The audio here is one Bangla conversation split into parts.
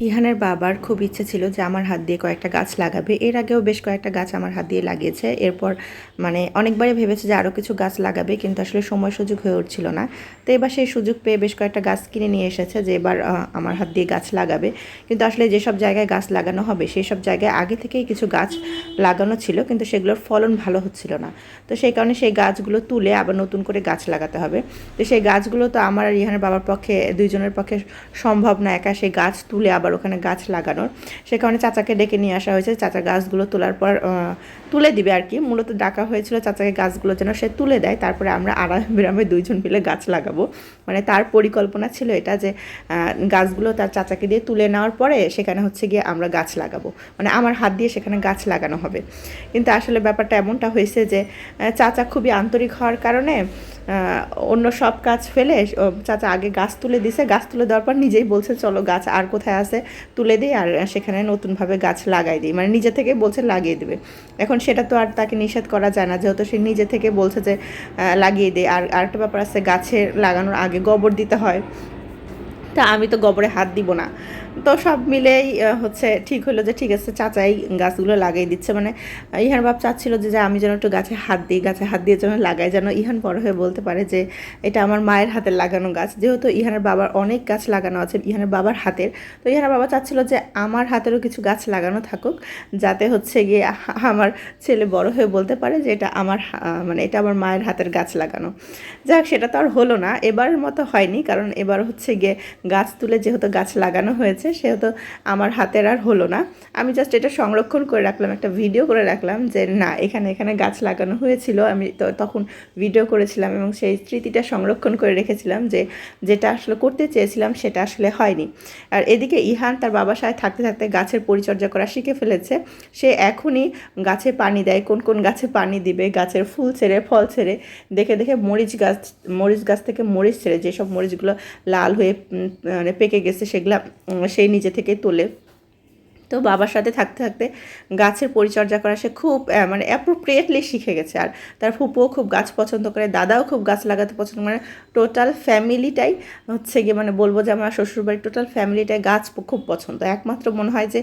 ইহানের বাবার খুব ইচ্ছে ছিল যে আমার হাত দিয়ে কয়েকটা গাছ লাগাবে। এর আগেও বেশ কয়েকটা গাছ আমার হাত দিয়ে লাগিয়েছে। এরপর অনেকবারই ভেবেছে যে আরও কিছু গাছ লাগাবে, কিন্তু আসলে সময় সুযোগ হয়ে উঠছিল না। তো এবার সেই সুযোগ পেয়ে বেশ কয়েকটা গাছ কিনে নিয়ে এসেছে যে এবার আমার হাত দিয়ে গাছ লাগাবে। কিন্তু আসলে যেসব জায়গায় গাছ লাগানো হবে সেই সব জায়গায় আগে থেকেই কিছু গাছ লাগানো ছিল, কিন্তু সেগুলোর ফলন ভালো হচ্ছিল না। তো সেই কারণে সেই গাছগুলো তুলে আবার নতুন করে গাছ লাগাতে হবে। তো সেই গাছগুলো তো আমার আর ইহানের বাবার পক্ষে, দুইজনের পক্ষে সম্ভব না একা সেই গাছ তুলে আবার ওখানে গাছ লাগানোর। সে কারণে চাচাকে ডেকে নিয়ে আসা হয়েছে। চাচা গাছগুলো তোলার পর তুলে দিবে আর কি, মূলত ডাকা হয়েছিল চাচাকে গাছগুলো যেন সে তুলে দেয়, তারপরে আমরা আরামে দুইজন মিলে গাছ লাগাবো। তার পরিকল্পনা ছিল এটা যে গাছগুলো তার চাচাকে দিয়ে তুলে নেওয়ার পরে সেখানে হচ্ছে গিয়ে আমরা গাছ লাগাবো, আমার হাত দিয়ে সেখানে গাছ লাগানো হবে। কিন্তু আসলে ব্যাপারটা এমনটা হয়েছে যে চাচা খুবই আন্তরিক হওয়ার কারণে অন্য সব কাজ ফেলে চাচা আগে গাছ তুলে দিছে। গাছ তুলে দেওয়ার পর নিজেই বলছে চলো গাছ আর কোথায় আছে তুলে দিই আর সেখানে নতুনভাবে গাছ লাগাই দিই, নিজে থেকে বলছে লাগিয়ে দেবে। এখন সেটা তো আর তাকে নিষেধ করা যায় না, যেহেতু সে নিজে থেকে বলছে যে লাগিয়ে দিই। আর আরেকটা ব্যাপার আছে, গাছে লাগানোর আগে গোবর দিতে হয়। তা আমি তো গোবরে হাত দিব না। তো সব মিলেই হচ্ছে ঠিক হলো যে ঠিক আছে চাচাই গাছগুলো লাগিয়ে দিচ্ছে। ইহান বাপ চাচ্ছিল যে আমি যেন একটু গাছে হাত দিই, গাছে হাত দিয়ে যেন লাগাই, যেন ইহান বড় হয়ে বলতে পারে যে এটা আমার মায়ের হাতের লাগানো গাছ। যেহেতু ইহানের বাবার অনেক গাছ লাগানো আছে ইহানের বাবার হাতের, তো ইহানের বাবা চাচ্ছিল যে আমার হাতেরও কিছু গাছ লাগানো থাকুক, যাতে হচ্ছে গিয়ে আমার ছেলে বড় হয়ে বলতে পারে যে এটা আমার এটা আমার মায়ের হাতের গাছ লাগানো। যাক, সেটা তো আর হলো না, এবারের মতো হয়নি, কারণ এবার হচ্ছে গিয়ে গাছ তুলে যেহেতু গাছ লাগানো হয়েছে সেহেতু আমার হাতের আর হলো না। আমি জাস্ট এটা সংরক্ষণ করে রাখলাম, একটা ভিডিও করে রাখলাম যে না এখানে এখানে গাছ লাগানো হয়েছিল, আমি তখন ভিডিও করেছিলাম এবং সেই স্মৃতিটা সংরক্ষণ করে রেখেছিলাম যে যেটা আসলে করতে চেয়েছিলাম সেটা আসলে হয়নি। আর এদিকে ইহান তার বাবার সাথে থাকতে থাকতে গাছের পরিচর্যা করা শিখে ফেলেছে। সে এখনই গাছে পানি দেয়, কোন কোন গাছে পানি দিবে, গাছের ফুল ছেড়ে ফল ছেড়ে, দেখে দেখে মরিচ গাছ থেকে মরিচ ছেড়ে, যেসব মরিচগুলো লাল হয়ে পেকে গেছে সেগুলা সেই নিজে থেকে তোলে। তো বাবার সাথে থাকতে থাকতে গাছের পরিচর্যা করা সে খুব অ্যাপ্রোপ্রিয়েটলি শিখে গেছে। আর তার ফুপুও খুব গাছ পছন্দ করে, দাদাও খুব গাছ লাগাতে পছন্দ করে। টোটাল ফ্যামিলিটাই হচ্ছে গিয়ে বলবো যে আমার শ্বশুরবাড়ির টোটাল ফ্যামিলিটাই গাছ খুব পছন্দ। একমাত্র মনে হয় যে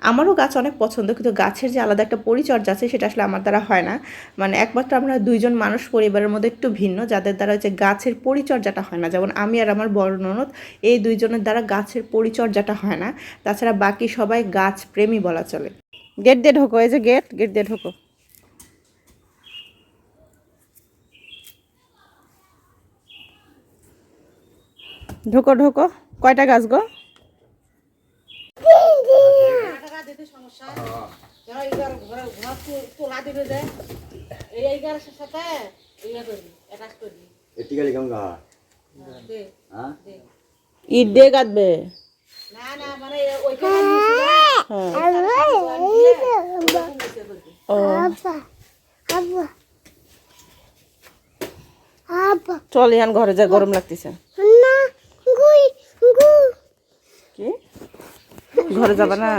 আমারও গাছ অনেক পছন্দ, কিন্তু গাছের যে আলাদা একটা পরিচর্যা আছে সেটা আসলে আমার দ্বারা হয় না। একমাত্র আমরা দুইজন মানুষ পরিবারের মধ্যে একটু ভিন্ন, যাদের দ্বারা হচ্ছে গাছের পরিচর্যাটা হয় না। যেমন আমি আর আমার বড় ননদ, এই দুইজনের দ্বারা গাছের পরিচর্যাটা হয় না। তাছাড়া বাকি সবাই গাছ প্রেমী বলা চলে। গেট দিয়ে ঢোকো, এই যে গেট দিয়ে ঢোকো। ঢোকো ঢোকো। কয়টা গাছ গো? ইট দিয়ে কাটবে? চল ইয়ান ঘরে যা, গরম লাগতেছে। কি ঘরে যাবা না?